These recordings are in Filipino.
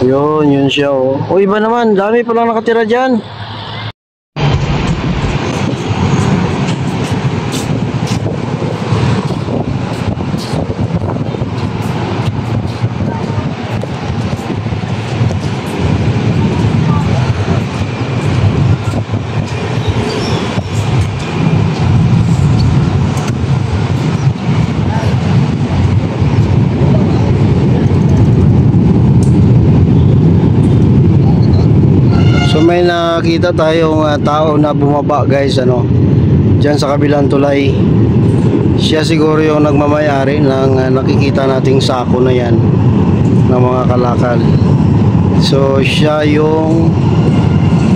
Yun siya oh. O iba naman, dami pa lang nakatira dyan. So may nakita tayong tao na bumaba guys ano diyan sa kabilang tulay. Siya siguro yung nagmamayari ng nakikita nating sako na yan ng mga kalakal. So siya yung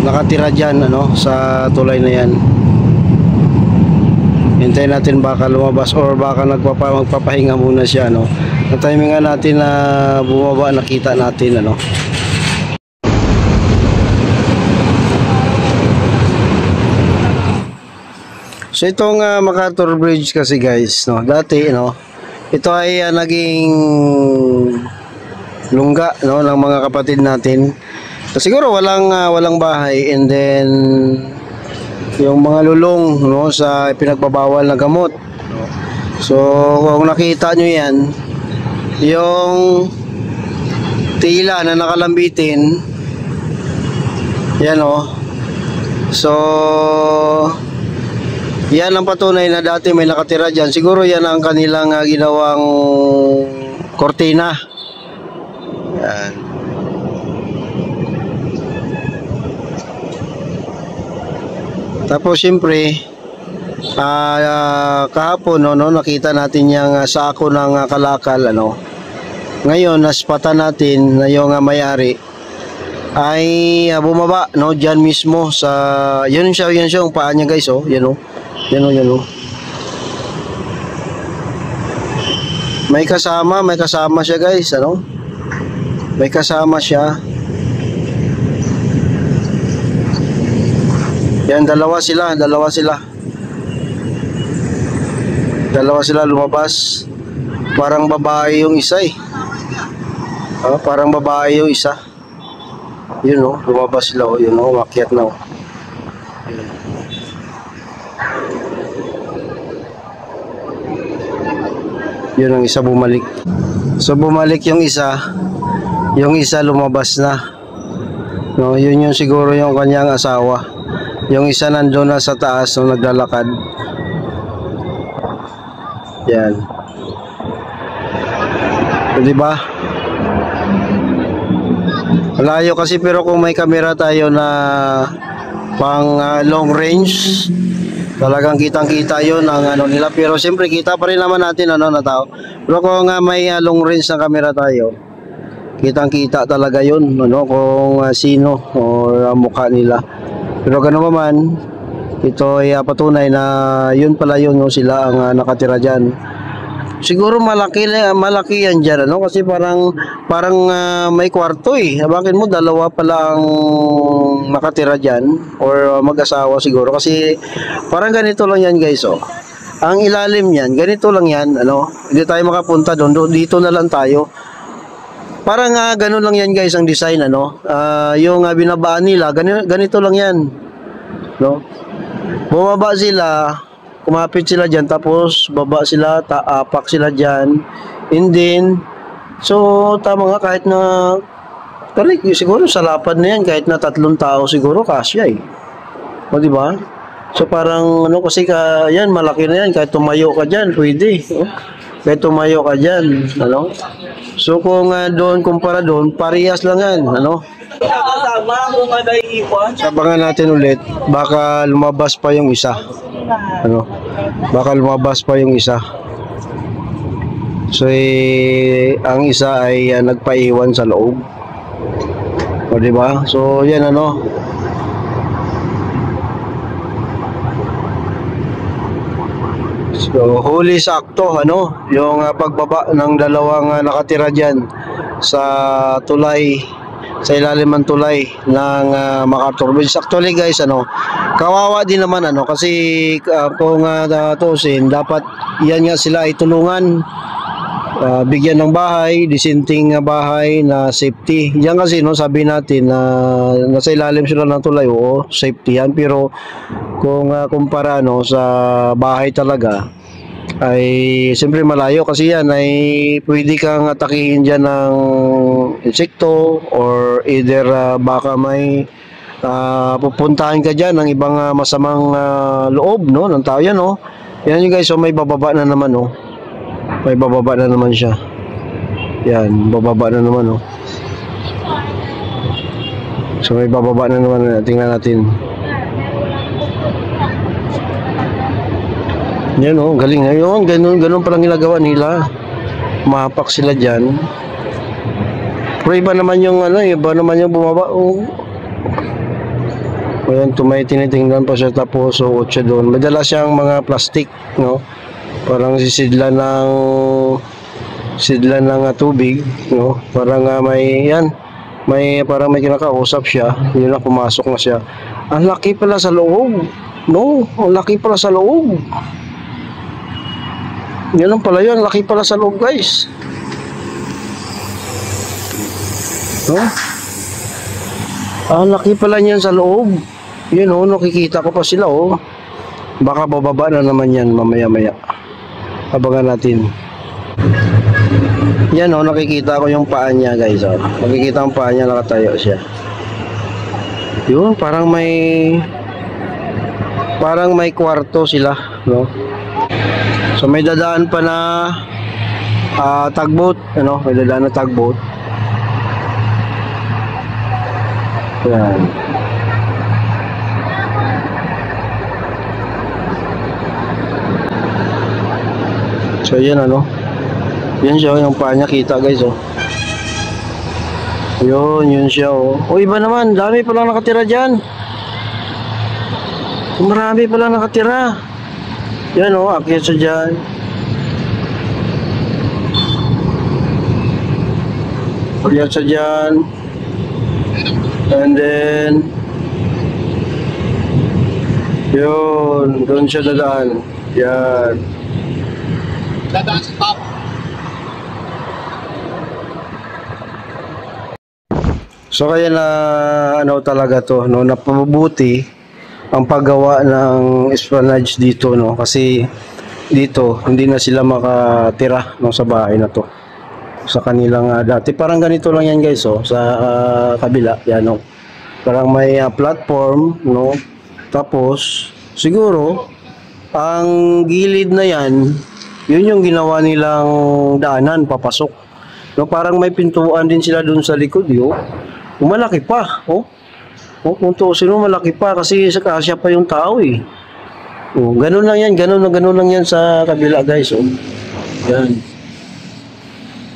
nakatira diyan ano sa tulay na yan. Hintayin natin baka lumabas or baka magpapahinga muna siya no. Na timingan natin na bumaba, nakita natin ano. So itong MacArthur Bridge kasi guys, no, dati no, ito ay naging lungga no ng mga kapatid natin. So, siguro walang bahay, and then yung mga lulong no sa pinagbabawal na gamot. So kung nakita nyo yan, yung tila na nakalambitin yan no. So yan ang patunay na dati may nakatira dyan. Siguro yan ang kanilang ginawang kortina. Yan. Tapos siyempre kahapon no, nakita natin yung sako ng kalakal ano. Ngayon naspatan natin na yung may-ari ay bumaba no diyan mismo sa yun siya yung paa niya guys oh, yan oh. Yan o. May kasama siya guys, ano? May kasama siya. Yan, dalawa sila. Dalawa sila lumabas. Parang babae yung isa eh. Parang babae yung isa. Yun o, lumabas sila o, yun o, umakyat na o. Yun ang isa bumalik. So bumalik yung isa lumabas na. No, yun yung siguro yung kanyang asawa. Yung isa nandoon na sa taas no, naglalakad. Yan. So, diba? Malayo kasi pero kung may camera tayo na pang long range, talagang kitang-kita yun ang ano nila, pero siyempre kita pa rin naman natin ano na tao. Pero kung may long range na camera tayo, kitang-kita talaga yun ano kung sino o mukha nila. Pero gano'n man, ito ay patunay na yun pala yun no, sila ang nakatira diyan. Siguro malaki yan dyan ano kasi parang may kwarto eh. Bakit mo dalawa pala ang nakatira dyan or mag-asawa siguro kasi parang ganito lang yan guys oh. Ang ilalim yan, ganito lang yan ano. Hindi tayo makapunta doon, dito na lang tayo. Parang ganun lang yan guys ang design ano. Yung binabaan nila, ganito lang yan. No? Bumaba sila, kumapit sila dyan, tapos baba sila, taapak sila dyan, and then so tama nga kahit na siguro sa lapad na yan kahit na 3 tao siguro kasya eh o diba? So parang ano kasi yan malaki na yan, kahit tumayo ka dyan pwede kahit tumayo ka dyan ano? So kung doon kumpara doon parehas lang yan ano? Sabangan natin ulit, baka lumabas pa yung isa ano, baka lumabas pa yung isa. So ang isa ay nagpaiwan sa loob o diba? So yan ano, so huli sakto ano yung pagbaba ng dalawang nakatira dyan sa tulay, sa ilalim ng tulay ng MacArthur Bridge. Actually guys ano, kawawa din naman ano kasi kung tuusin dapat yan nga sila ay tulungan bigyan ng bahay, dissenting na bahay na safety. Yan kasi no, sabi natin na nasa ilalim sila ng tulay, oo, safety yan. Pero kung kumpara no sa bahay talaga, ay siyempre malayo kasi yan ay pwede kang atakihin dyan ng insekto or either baka may pupuntahan ka dyan ng ibang masamang loob no, ng tao yan no. Yan yung guys, so may bababa na naman no. May bababa na naman siya. Yan, bababa na naman oh. So may bababa na naman, tingnan natin. Yan oh, galing ngayon, ganun palang ginagawa nila. Mahapak sila diyan. Pero iba naman yung iba naman yung bumaba oh. Ayan, may tinitingnan pa siya tapos suot siya doon. Madala siyang mga plastic, no? Parang sisidlan ng tubig, no? Parang parang may kinakausap siya. Yun na, pumasok na siya. Ang laki pala sa loob. No, ang laki pala sa loob. Yan lang pala yun, laki pala sa loob guys. No? Ang laki pala niyan sa loob. Yun oh, nakikita ko pa sila oh. Baka bababa na naman yan mamaya-maya. Abangan natin. Yan oh, nakikita ko yung paa niya guys oh. Makikita ang paa niya, nakatayo siya. Yun, parang may kwarto sila, no? So may dadaan pa na tugboat, ano? May dadaan na tugboat. Yan. So yan ano. Yan siya, yung paa niya kita guys oh. Yun siya oh. O iba naman, dami pa lang nakatira dyan. Marami pa lang nakatira. Yan oh, akyat siya dyan. Akyat siya dyan. And then yun, doon siya dadaan. Yan. Dadaan sa top. So kaya na talaga to no, napabuti ang paggawa ng esplanade dito no, kasi dito hindi na sila makatira no, sa bahay na to. Sa kanilang dati parang ganito lang yan guys oh, sa kabila yan no. Parang may platform no. Tapos siguro ang gilid na yan, yun yung ginawa nilang daanan papasok. No, parang may pintuan din sila dun sa likod yo. Malaki pa, oh. Oh, kung tuusin mo malaki pa kasi sa kasya pa yung tao eh. Oh, ganun lang yan, ganun lang yan sa kabila guys, oh. Yan.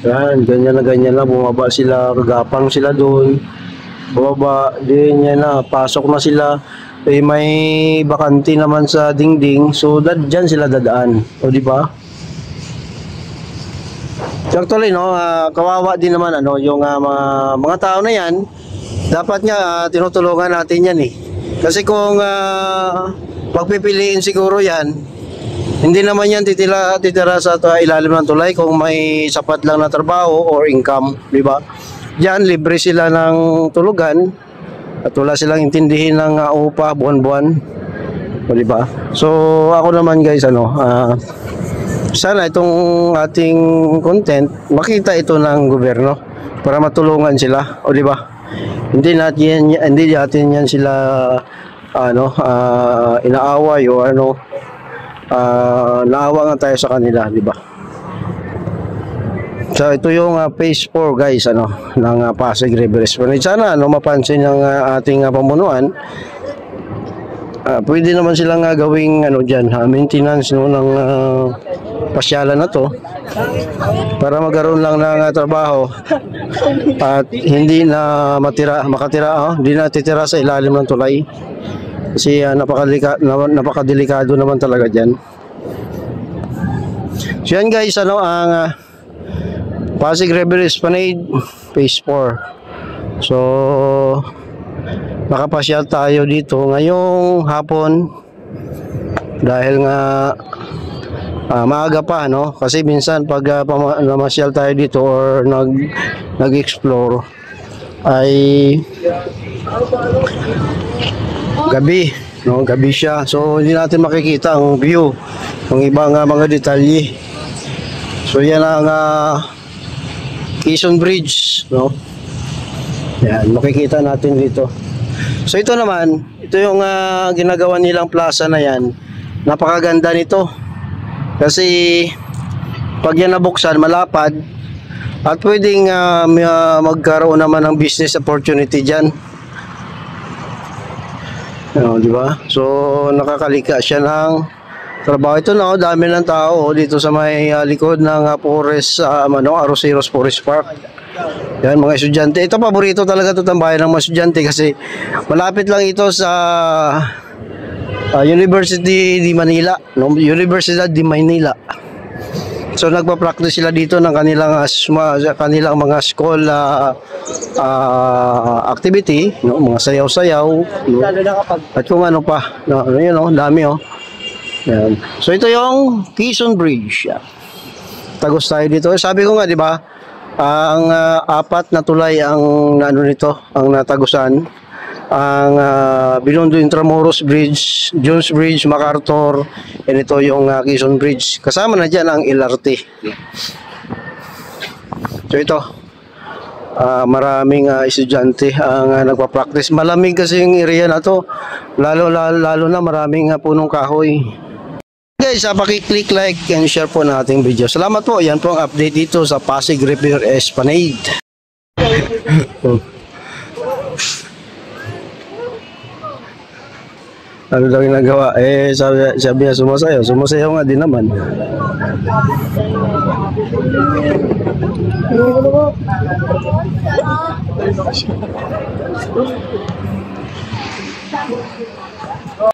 Yan, ganyan na bumaba sila, gagapang sila doon. Bumaba din yan na, pasok na sila. Eh may bakante naman sa dingding, so diyan sila dadaan. O di ba? Actually no, kawawa din naman ano yung mga tao na yan. Dapat nga tinutulungan natin yan eh. Kasi kung pagpipiliin siguro yan, hindi naman yan titira sa ilalim ng tulay kung may sapat lang na trabaho or income, di ba? Diyan libre sila ng tulugan at wala silang intindihin ng upa buwan-buwan. O di ba? So ako naman guys sana itong ating content makita ito ng gobyerno para matulungan sila, o di ba? Hindi natin yan sila inaaway o naawa nga tayo sa kanila, di ba? So ito yung phase 4 guys ng Pasig River Esplanade. Sana mapansin ng ating pamunuan. Pwede naman silang gawing diyan maintenance ng pasyalan na to para magkaroon lang ng trabaho at hindi na makatira hindi na titira sa ilalim ng tulay kasi napakadelikado naman talaga diyan. So yan guys ang Pasig River Esplanade phase 4. So nakapasyal tayo dito ngayong hapon dahil nga maaga pa, no? Kasi minsan pag namasyal tayo dito or nag-explore ay gabi, no? Gabi siya. So hindi natin makikita ang view, ang ibang mga detalye. So yan ang Quezon Bridge, no? Yan, makikita natin dito. So ito naman, ito yung ginagawa nilang plaza na yan. Napakaganda nito. Kasi pag yan nabuksan, malapad at pwedeng magkaroon naman ng business opportunity dyan. Di ba? So nakakalika siya ng trabaho. Ito na, dami ng tao dito sa may likod ng Forest, Arroceros Forest Park. Yan, mga estudyante. Ito, paborito talaga ito tambayan ng mga estudyante kasi malapit lang ito sa University di Manila, no? Universidad di Manila. So nagpa-practice sila dito ng kanilang mga school activity, no? Mga sayaw-sayaw, no? At kung ano pa, no? Yun, no? Dami, oh. Yan. So ito yung Quezon Bridge. Tagos tayo dito. Sabi ko nga, di ba, ang apat na tulay ang nito, ang natagusan. Ang Binondo Intramuros Bridge, Jones Bridge, MacArthur, and ito yung Quezon Bridge. Kasama na dyan ang LRT. So ito, maraming estudyante ang nagpa-practice. Malamig kasi yung area na to, lalo na maraming punong kahoy. Guys, paki-click like and share po ng ating video. Salamat po. Yan po ang update dito sa Pasig River Esplanade. Ano daw ginagawa? Sabi niya sumasayaw. Sumasayaw nga din naman.